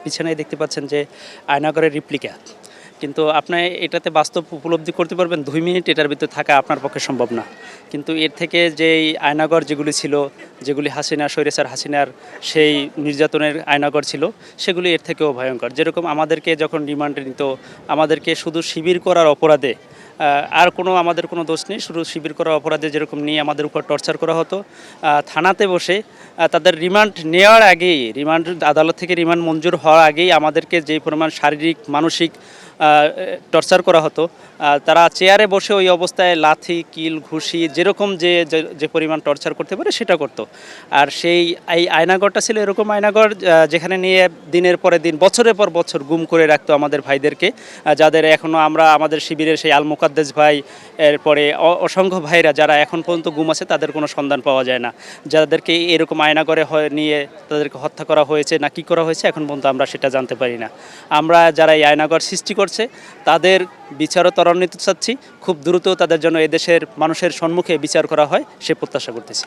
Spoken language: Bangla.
পিছনেই দেখতে পাচ্ছেন যে আয়নাগরের রিপ্লিকা। কিন্তু আপনি এটাতে বাস্তব উপলব্ধি করতে পারবেন ২ মিনিট এটার ভিতরে থাকা আপনার পক্ষে সম্ভব না। কিন্তু এর থেকে যেই আয়নাগর যেগুলি ছিল, যেগুলি স্বৈরাচার হাসিনার সেই নির্যাতনের আয়নাগর ছিল, সেগুলি এর থেকেও ভয়ঙ্কর। যেরকম আমাদেরকে যখন রিমান্ডে নিত, আমাদেরকে শুধু শিবির করার অপরাধে, আর আমাদের কোনো দোষ নেই, শুধু শিবির করার অপরাধে যেরকম নিয়ে আমাদের উপর টর্চার করা হতো, থানাতে বসে তাদের রিমান্ড নেওয়ার আগেই, আদালত থেকে রিমান্ড মঞ্জুর হওয়ার আগেই আমাদেরকে যেই পরিমাণ শারীরিক মানসিক টর্চার করা হতো, তারা চেয়ারে বসে ওই অবস্থায় লাথি কিল ঘুষি যেরকম যে পরিমাণ টর্চার করতে পারে সেটা করতো। আর এই আয়নাগরটা ছিল এরকম আয়নাগর যেখানে নিয়ে দিনের পরে দিন বছরের পর বছর গুম করে রাখতো আমাদের ভাইদেরকে, যাদের এখনও আমরা আমাদের শিবিরের সেই আল মুকাদ্দেস ভাই, এরপরে অসংখ্য ভাইরা যারা এখন পর্যন্ত গুম আছে, তাদের কোনো সন্ধান পাওয়া যায় না। যাদেরকে এরকম আয়নাগরে নিয়ে তাদেরকে হত্যা করা হয়েছে না কি করা হয়েছে এখন পর্যন্ত আমরা সেটা জানতে পারি না। আমরা যারা এই আয়নাগর সৃষ্টি করছে তাদের বিচারও ত্বরান্বিত চাচ্ছি, খুব দ্রুত তাদের জন্য এদেশের মানুষের সম্মুখে বিচার করা হয় সে প্রত্যাশা করতেছি।